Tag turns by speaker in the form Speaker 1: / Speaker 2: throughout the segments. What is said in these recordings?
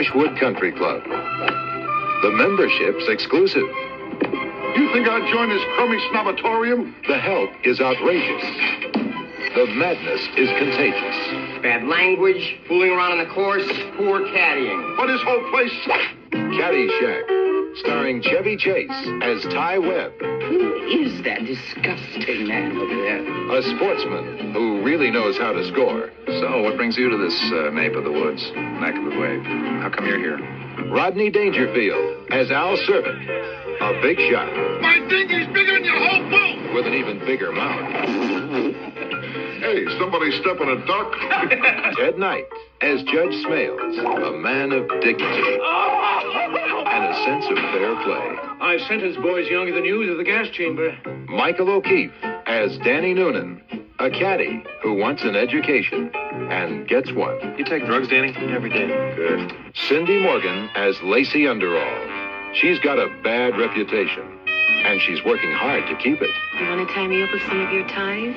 Speaker 1: Bushwood Country Club. The membership's exclusive.
Speaker 2: You think I'd join this crummy snobatorium?
Speaker 1: The help is outrageous. The madness is contagious.
Speaker 3: Bad language, fooling around on the course, poor caddying.
Speaker 2: But this whole place...
Speaker 1: Caddyshack, starring Chevy Chase as Ty Webb.
Speaker 4: Who is that disgusting man over there?
Speaker 1: A sportsman who really knows how to score.
Speaker 5: So, what brings you to this nape of the woods, neck of the wave? How come you're here?
Speaker 1: Rodney Dangerfield as Al Servant, a big shot.
Speaker 2: My dinghy's bigger than your whole boat!
Speaker 1: With an even bigger mouth.
Speaker 2: Hey, somebody step on a duck?
Speaker 1: Ted Knight as Judge Smales, a man of dignity and a sense of fair play.
Speaker 6: I've sentenced boys younger than you to the gas chamber.
Speaker 1: Michael O'Keefe as Danny Noonan, a caddy who wants an education and gets one.
Speaker 5: You take drugs, Danny?
Speaker 6: Every day.
Speaker 5: Good.
Speaker 1: Cindy Morgan as Lacey Underall. She's got a bad reputation, and she's working hard to keep it.
Speaker 7: You want to tie me up with some of your ties?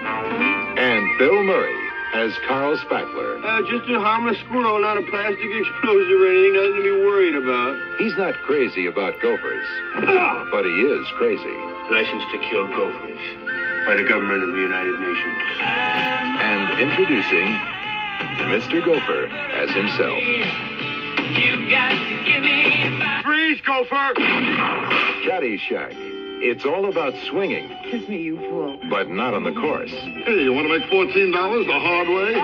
Speaker 1: And Bill Murray as Carl Spackler.
Speaker 6: Just a harmless squirrel, not a plastic explosive or anything, nothing to be worried about.
Speaker 1: He's not crazy about gophers, but he is crazy.
Speaker 6: License to kill gophers by the government of the United Nations.
Speaker 1: And introducing Mr. Gopher as himself.
Speaker 6: You got to give me back. Freeze, gopher!
Speaker 1: Caddyshack. It's all about swinging,
Speaker 7: Kiss me, you fool.
Speaker 1: but not on the course.
Speaker 2: Hey, you want to make $14 the hard way?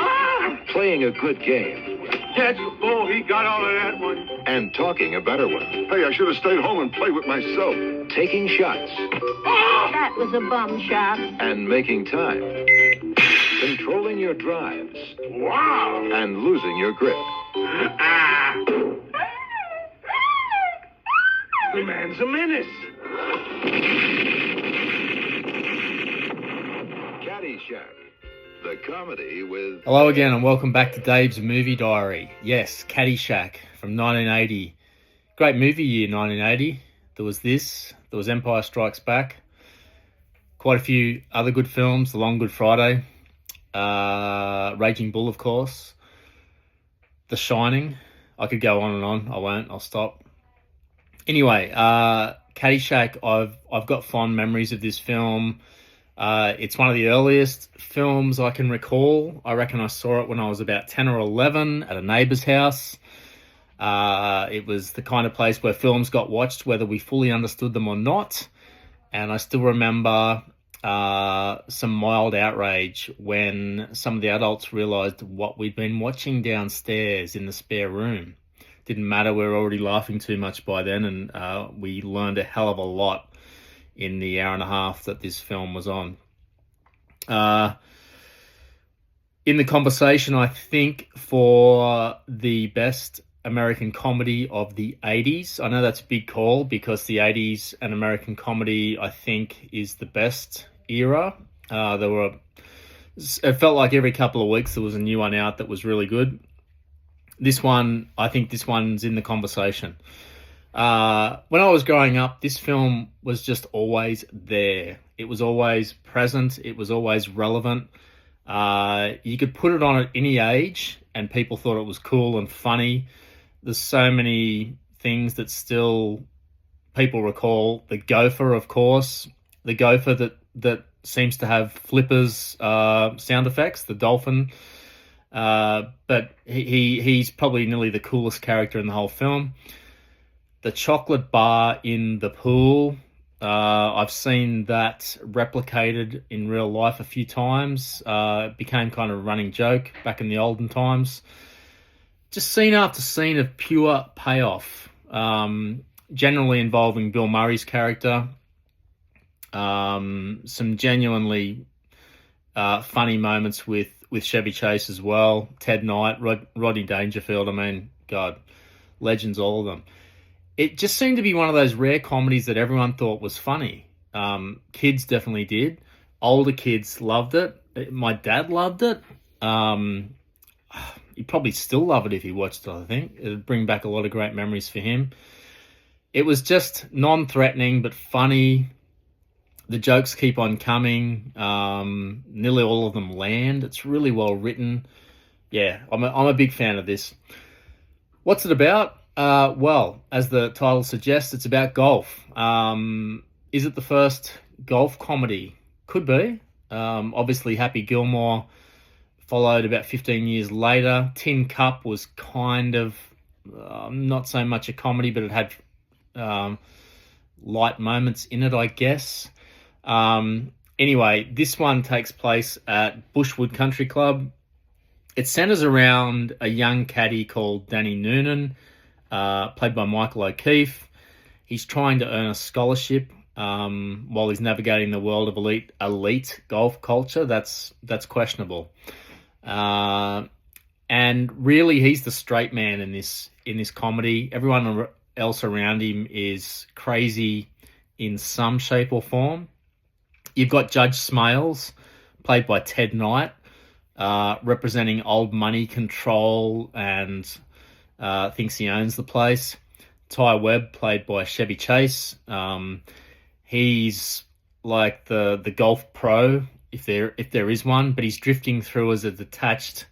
Speaker 1: Playing a good game
Speaker 6: That's the bull. He got all of that one.
Speaker 1: and talking a better one.
Speaker 2: Hey, I should have stayed home and played with myself.
Speaker 1: Taking shots
Speaker 7: That was a bum shot.
Speaker 1: and making time. Controlling your drives
Speaker 6: Wow!
Speaker 1: and losing your grip.
Speaker 6: The man's a menace.
Speaker 1: Caddyshack, the comedy with...
Speaker 8: Hello again and welcome back to Dave's Movie Diary. Yes, Caddyshack from 1980. Great movie year, 1980. There was this, there was Empire Strikes Back. Quite a few other good films, The Long Good Friday. Raging Bull, of course. The Shining. I could go on and on. I won't. I'll stop. Anyway, Caddyshack, I've got fond memories of this film. It's one of the earliest films I can recall. I reckon I saw it when I was about 10 or 11 at a neighbour's house. It was the kind of place where films got watched, whether we fully understood them or not. And I still remember some mild outrage when some of the adults realised what we'd been watching downstairs in the spare room. Didn't matter, we were already laughing too much by then, and we learned a hell of a lot in the hour and a half that this film was on. In the conversation, I think, for the best American comedy of the 80s. I know that's a big call because the 80s and American comedy, I think, is the best era. It felt like every couple of weeks there was a new one out that was really good. This one, I think this one's in the conversation. When I was growing up, this film was just always there. It was always present. It was always relevant. You could put it on at any age and people thought it was cool and funny. There's so many things that still people recall. The gopher, of course. The gopher that seems to have flippers sound effects, the dolphin. But he's probably nearly the coolest character in the whole film. The chocolate bar in the pool, I've seen that replicated in real life a few times. It became kind of a running joke back in the olden times. Just scene after scene of pure payoff, generally involving Bill Murray's character. Some genuinely funny moments with Chevy Chase as well. Ted Knight, Rodney Dangerfield. I mean, God, legends, all of them. It just seemed to be one of those rare comedies that everyone thought was funny. Kids definitely did. Older kids loved it. My dad loved it. He'd probably still love it if he watched it, I think. It'd bring back a lot of great memories for him. It was just non-threatening but funny. The jokes keep on coming. Nearly all of them land. It's really well written. Yeah, I'm a big fan of this. What's it about? Well, as the title suggests, it's about golf. Is it the first golf comedy? Could be. Obviously, Happy Gilmore followed about 15 years later. Tin Cup was kind of not so much a comedy, but it had light moments in it, I guess. Anyway, this one takes place at Bushwood Country Club. It centers around a young caddy called Danny Noonan, played by Michael O'Keefe. He's trying to earn a scholarship while he's navigating the world of elite golf culture. That's questionable. And really, he's the straight man in this comedy. Everyone else around him is crazy in some shape or form. You've got Judge Smales, played by Ted Knight, representing old money control and thinks he owns the place. Ty Webb, played by Chevy Chase. He's like the golf pro, if there is one, but he's drifting through as a detached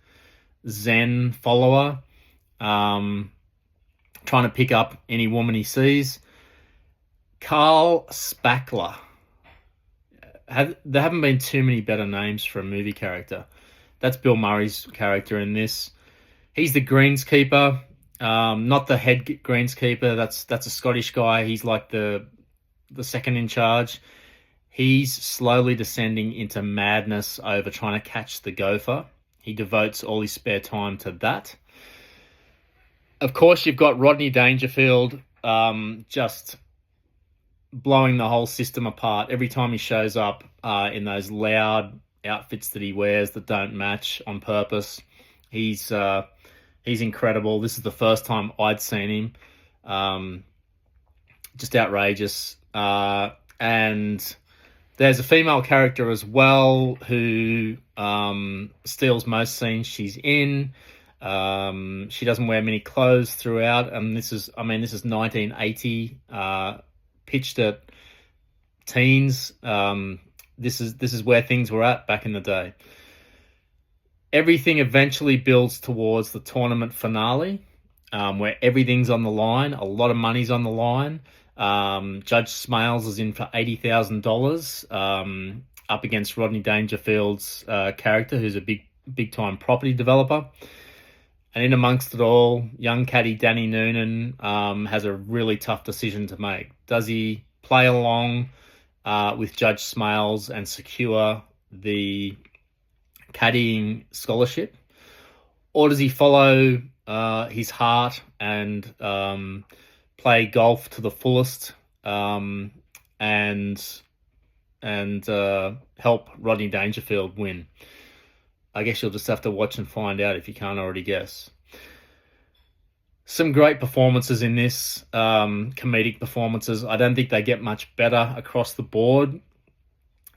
Speaker 8: Zen follower, trying to pick up any woman he sees. Carl Spackler. There haven't been too many better names for a movie character. That's Bill Murray's character in this. He's the greenskeeper, not the head greenskeeper. That's a Scottish guy. He's like the second in charge. He's slowly descending into madness over trying to catch the gopher. He devotes all his spare time to that. Of course, you've got Rodney Dangerfield just blowing the whole system apart every time he shows up in those loud outfits that he wears that don't match on purpose. He's incredible. This is the first time I'd seen him. Just outrageous. And there's a female character as well who steals most scenes she's in. She doesn't wear many clothes throughout, and this is 1980, pitched at teens. This is where things were at back in the day. Everything eventually builds towards the tournament finale, where everything's on the line. A lot of money's on the line. Judge Smales is in for $80,000 up against Rodney Dangerfield's character, who's a big time property developer. And in amongst it all, young caddy Danny Noonan has a really tough decision to make. Does he play along with Judge Smales and secure the caddying scholarship? Or does he follow his heart and play golf to the fullest and help Rodney Dangerfield win? I guess you'll just have to watch and find out if you can't already guess. Some great performances in this, comedic performances. I don't think they get much better across the board.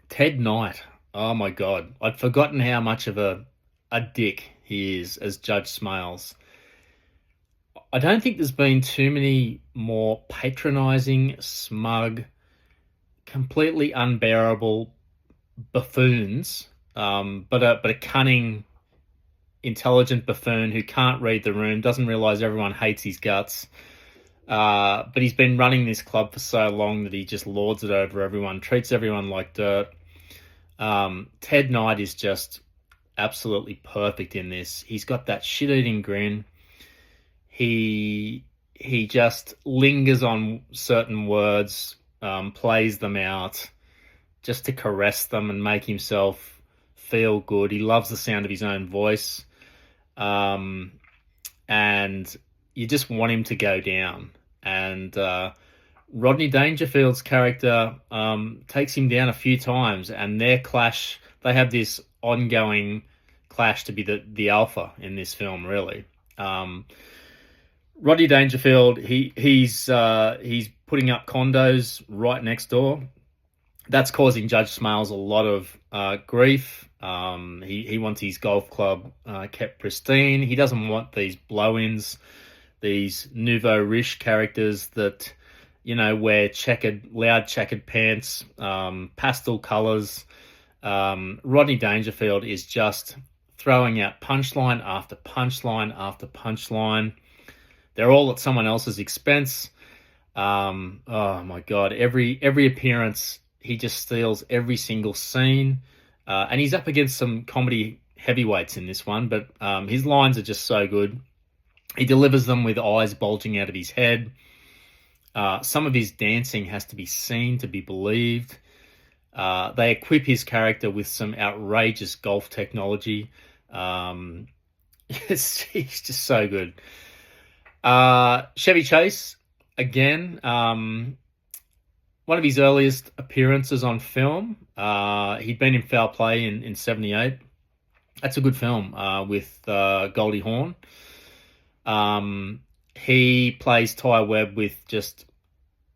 Speaker 8: Ted Knight, oh my God. I'd forgotten how much of a dick he is as Judge Smales. I don't think there's been too many more patronizing, smug, completely unbearable buffoons, but a cunning, intelligent buffoon who can't read the room, doesn't realize everyone hates his guts. But he's been running this club for so long that he just lords it over everyone, treats everyone like dirt. Ted Knight is just absolutely perfect in this. He's got that shit-eating grin. He just lingers on certain words, plays them out just to caress them and make himself feel good. He loves the sound of his own voice. And you just want him to go down. And Rodney Dangerfield's character takes him down a few times, and their clash, they have this ongoing clash to be the alpha in this film, really. Rodney Dangerfield, he's putting up condos right next door. That's causing Judge Smales a lot of grief. He wants his golf club kept pristine. He doesn't want these blow-ins, these nouveau riche characters that, wear loud checkered pants, pastel colours. Rodney Dangerfield is just throwing out punchline after punchline after punchline. They're all at someone else's expense. Oh my God, every appearance, he just steals every single scene. And he's up against some comedy heavyweights in this one, but his lines are just so good. He delivers them with eyes bulging out of his head. Some of his dancing has to be seen to be believed. They equip his character with some outrageous golf technology. He's just so good. Chevy Chase, again, one of his earliest appearances on film. He'd been in Foul Play in 78. That's a good film with Goldie Hawn. He plays Ty Webb with just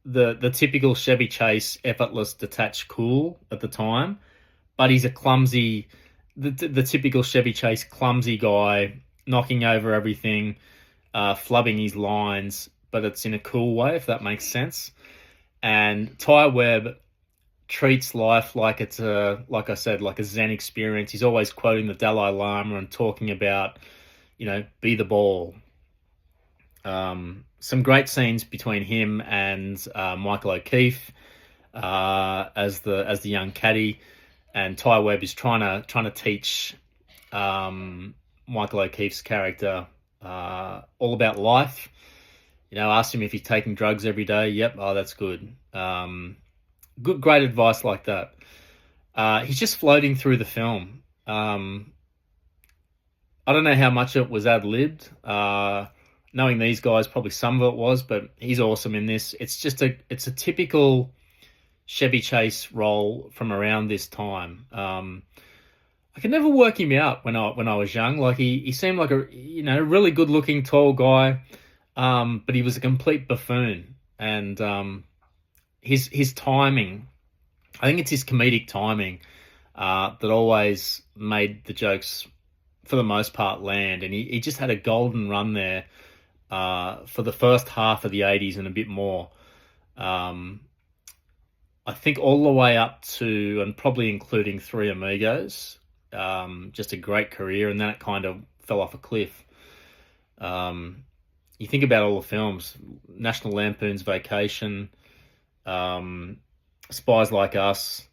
Speaker 8: the typical Chevy Chase, effortless, detached, cool at the time, but he's a clumsy, the typical Chevy Chase clumsy guy, knocking over everything, flubbing his lines, but it's in a cool way, if that makes sense. And Ty Webb treats life like it's like I said, like a Zen experience. He's always quoting the Dalai Lama and talking about, be the ball. Some great scenes between him and Michael O'Keefe as the young caddy, and Ty Webb is trying to teach Michael O'Keefe's character all about life. Ask him if he's taking drugs every day. Yep. Oh, that's good. Great advice like that. He's just floating through the film. I don't know how much it was ad-libbed. Knowing these guys, probably some of it was, but he's awesome in this. It's a typical Chevy Chase role from around this time. I could never work him out when I was young. Like he seemed like a really good looking tall guy, but he was a complete buffoon. And his timing, I think it's his comedic timing that always made the jokes for the most part land. And he just had a golden run there. For the first half of the 80s and a bit more. I think all the way up to, and probably including Three Amigos, just a great career, and then it kind of fell off a cliff. You think about all the films, National Lampoon's Vacation, Spies Like Us,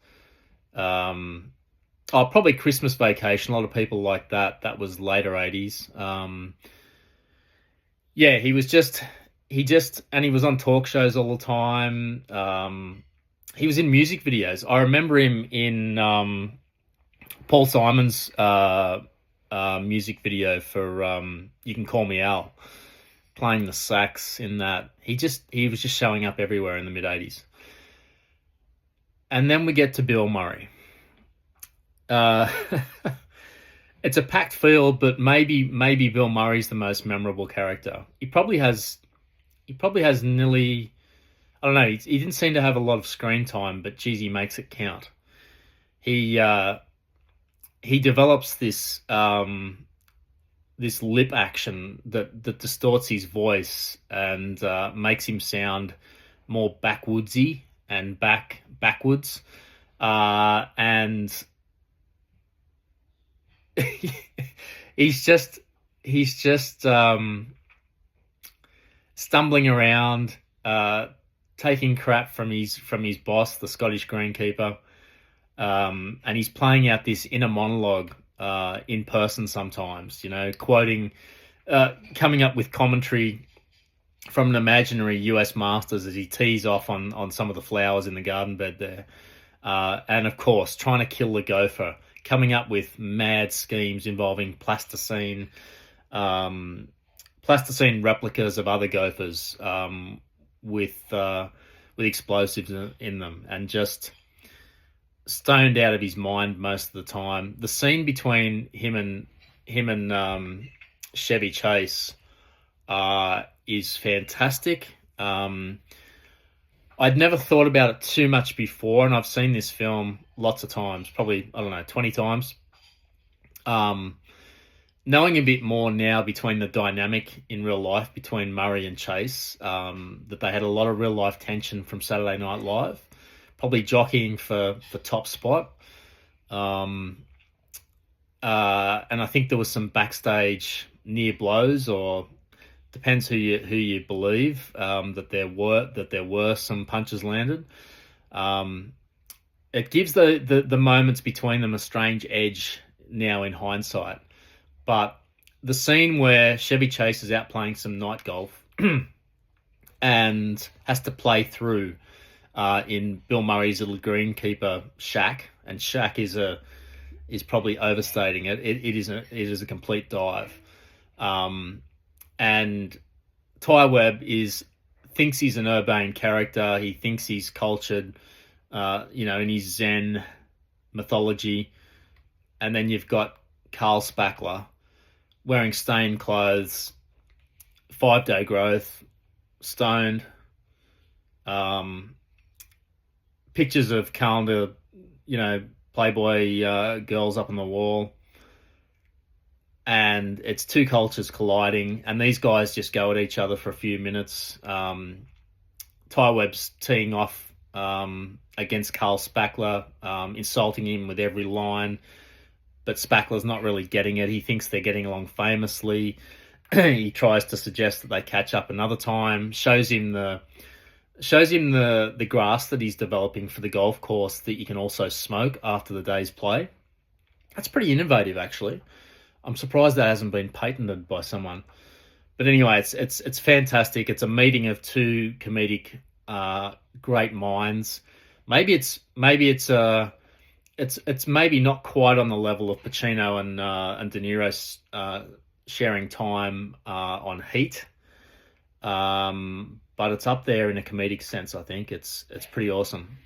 Speaker 8: probably Christmas Vacation, a lot of people like that. That was later 80s. Yeah, he was and he was on talk shows all the time. He was in music videos. I remember him in Paul Simon's music video for You Can Call Me Al, playing the sax in that. He was just showing up everywhere in the mid-80s. And then we get to Bill Murray. It's a packed field, but maybe Bill Murray's the most memorable character. He probably has nearly, I don't know, he didn't seem to have a lot of screen time, but geez, he makes it count. He develops this lip action that distorts his voice and makes him sound more backwoodsy and backwards, and he's just stumbling around, taking crap from his boss, the Scottish greenkeeper, and he's playing out this inner monologue in person sometimes, quoting, coming up with commentary from an imaginary US Masters as he tees off on some of the flowers in the garden bed there, and of course trying to kill the gopher, coming up with mad schemes involving plasticine replicas of other gophers with explosives in them, and just stoned out of his mind most of the time. The scene between him and Chevy Chase is fantastic. I'd never thought about it too much before, and I've seen this film lots of times, probably, 20 times. Knowing a bit more now between the dynamic in real life between Murray and Chase, that they had a lot of real life tension from Saturday Night Live, probably jockeying for top spot. And I think there was some backstage near blows or Depends who you believe, that there were some punches landed. It gives the moments between them a strange edge now in hindsight. But the scene where Chevy Chase is out playing some night golf and has to play through in Bill Murray's little greenkeeper shack, and shack is probably overstating it. It is a complete dive. And Ty Webb thinks he's an urbane character. He thinks he's cultured, in his Zen mythology. And then you've got Carl Spackler wearing stained clothes, 5-day growth, stoned, pictures of calendar, Playboy girls up on the wall. And it's two cultures colliding, and these guys just go at each other for a few minutes. Ty Webb's teeing off against Carl Spackler, insulting him with every line, but Spackler's not really getting it. He thinks they're getting along famously. He tries to suggest that they catch up another time. Shows him the grass that he's developing for the golf course that you can also smoke after the day's play. That's pretty innovative, actually. I'm surprised that hasn't been patented by someone. But anyway, it's fantastic. It's a meeting of two comedic great minds. Maybe it's maybe not quite on the level of Pacino and De Niro sharing time on Heat. But it's up there in a comedic sense. I think it's pretty awesome.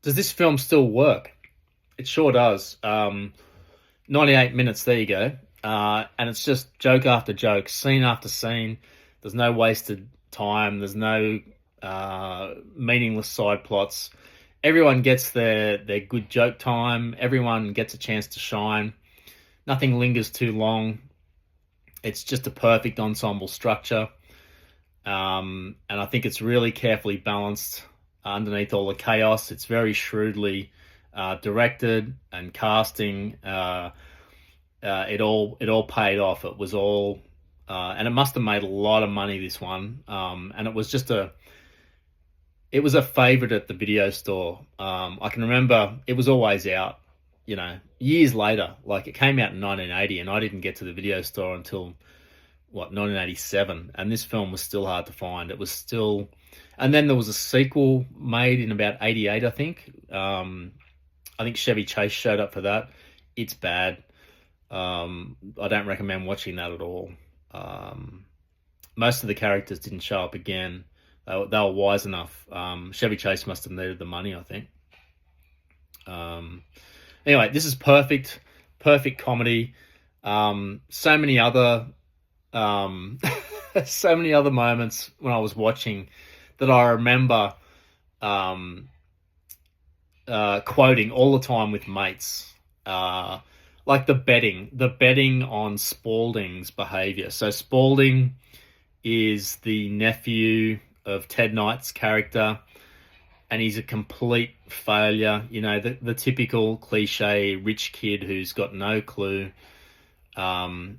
Speaker 8: Does this film still work? It sure does. 98 minutes, there you go. And it's just joke after joke, scene after scene. There's no wasted time. There's no meaningless side plots. Everyone gets their good joke time. Everyone gets a chance to shine. Nothing lingers too long. It's just a perfect ensemble structure. And I think it's really carefully balanced underneath all the chaos. It's very shrewdly directed, and casting. It all paid off. It was all, and it must have made a lot of money, this one. And it was a favorite at the video store. I can remember it was always out, years later. Like, it came out in 1980, and I didn't get to the video store until 1987, and this film was still hard to find. It was still, and then there was a sequel made in about 88, I think. I think Chevy Chase showed up for that. It's bad. I don't recommend watching that at all. Most of the characters didn't show up again. They were wise enough. Chevy Chase must have needed the money, I think. Anyway, this is perfect comedy. So many other moments when I was watching that I remember quoting all the time with mates. Like the betting on Spaulding's behavior. So Spaulding is the nephew of Ted Knight's character, and he's a complete failure. The typical cliche rich kid who's got no clue. And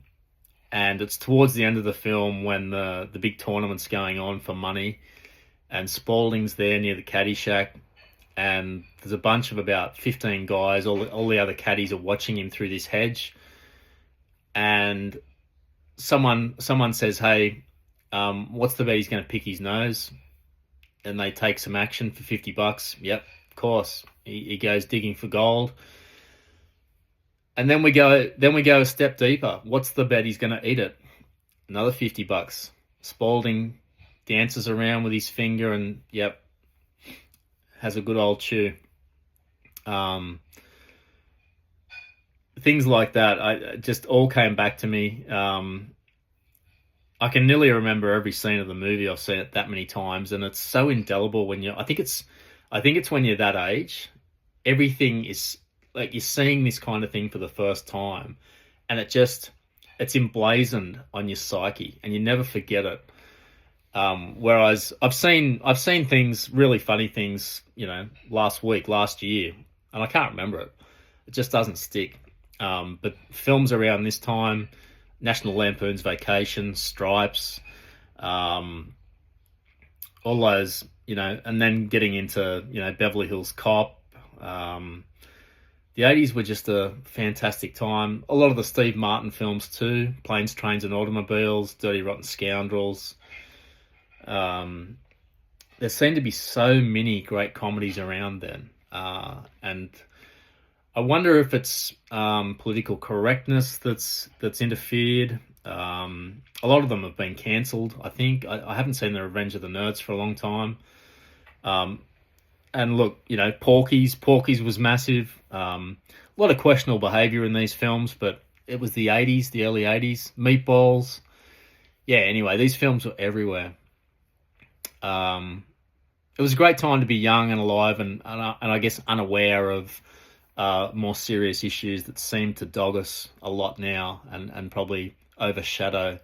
Speaker 8: it's towards the end of the film when the big tournament's going on for money, and Spaulding's there near the Caddyshack, and there's a bunch of about 15 guys. All the other caddies are watching him through this hedge, and someone says, "Hey, what's the bet he's going to pick his nose?" And they take some action for $50. Yep, of course. He goes digging for gold. And then we go a step deeper. What's the bet he's going to eat it? Another $50. Spaulding dances around with his finger and, yep, has a good old chew. Things like that, I just all came back to me. I can nearly remember every scene of the movie. I've seen it that many times, and it's so indelible when I think it's when you're that age. Everything is like you're seeing this kind of thing for the first time, and it's emblazoned on your psyche, and you never forget it. Whereas I've seen things, really funny things, last year, and I can't remember it. It just doesn't stick. But films around this time, National Lampoon's Vacation, Stripes, all those, and then getting into, Beverly Hills Cop. The 80s were just a fantastic time. A lot of the Steve Martin films too, Planes, Trains and Automobiles, Dirty Rotten Scoundrels. There seemed to be so many great comedies around then. And I wonder if it's political correctness that's interfered. A lot of them have been cancelled, I think. I haven't seen The Revenge of the Nerds for a long time. And look, Porky's was massive. A lot of questionable behaviour in these films, but it was the 80s, the early 80s. Meatballs. Yeah, anyway, these films were everywhere. It was a great time to be young and alive and I guess unaware of more serious issues that seem to dog us a lot now and probably overshadow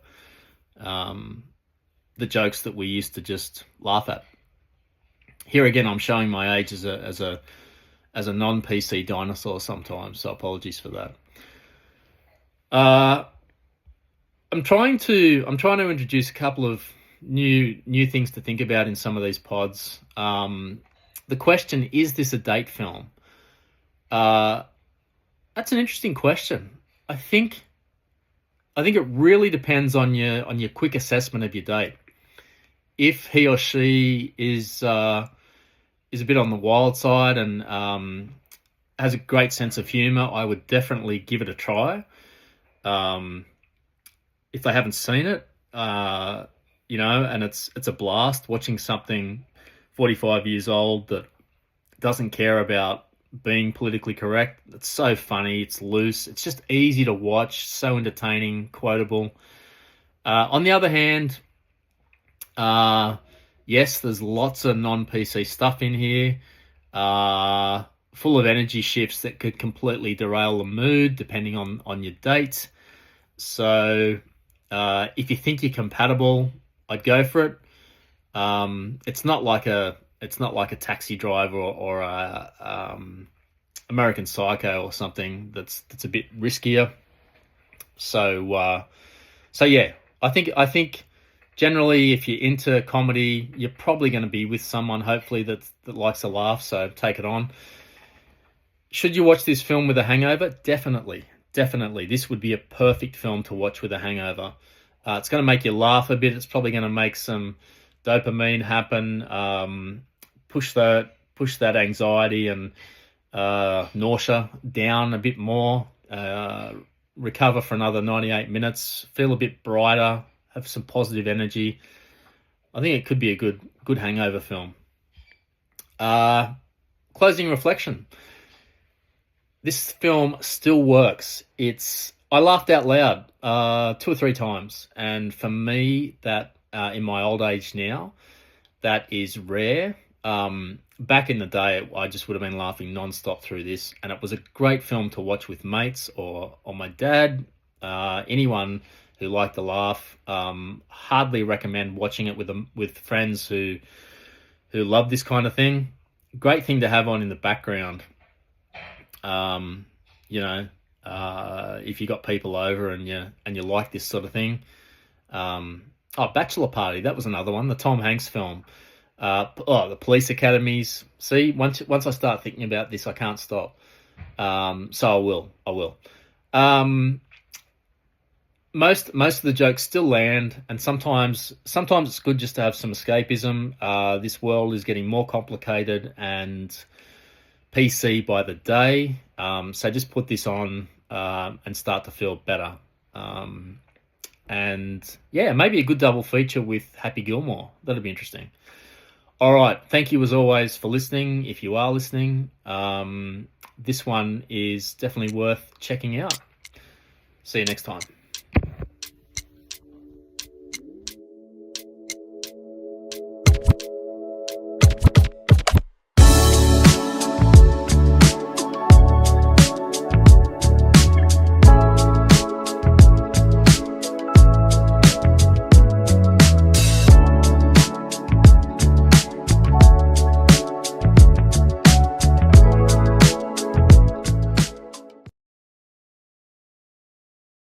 Speaker 8: the jokes that we used to just laugh at. Here again, I'm showing my age as a non-PC dinosaur sometimes, so apologies for that. I'm trying to introduce a couple of new things to think about in some of these pods. The question, is this a date film? That's an interesting question. I think it really depends on your quick assessment of your date. If he or she is a bit on the wild side and has a great sense of humor, I would definitely give it a try. If they haven't seen it, and it's a blast watching something 45 years old that doesn't care about being politically correct. It's so funny, it's loose, it's just easy to watch, so entertaining, quotable. On the other hand, yes, there's lots of non-PC stuff in here, full of energy shifts that could completely derail the mood depending on your date. So if you think you're compatible, I'd go for it. It's not like a Taxi Driver or a American Psycho or something that's a bit riskier. So yeah, I think generally if you're into comedy, you're probably going to be with someone hopefully that likes a laugh. So take it on. Should you watch this film with a hangover? Definitely. This would be a perfect film to watch with a hangover. It's going to make you laugh a bit. It's probably going to make some dopamine happen, push that anxiety and nausea down a bit more, recover for another 98 minutes, feel a bit brighter, have some positive energy. I think it could be a good hangover film. Closing reflection. This film still works. I laughed out loud 2 or 3 times, and for me, that in my old age now, that is rare. Back in the day, I just would have been laughing non-stop through this, and it was a great film to watch with mates or my dad, anyone who liked to laugh. Hardly recommend watching it with friends who love this kind of thing. Great thing to have on in the background. If you got people over and you like this sort of thing. Bachelor Party, that was another one, the Tom Hanks film. The police academies. See, once I start thinking about this, I can't stop. So I will. Most of the jokes still land, and sometimes it's good just to have some escapism. This world is getting more complicated and PC by the day. So just put this on and start to feel better. And yeah, maybe a good double feature with Happy Gilmore. That'd be interesting. All right. Thank you as always for listening. If you are listening, this one is definitely worth checking out. See you next time.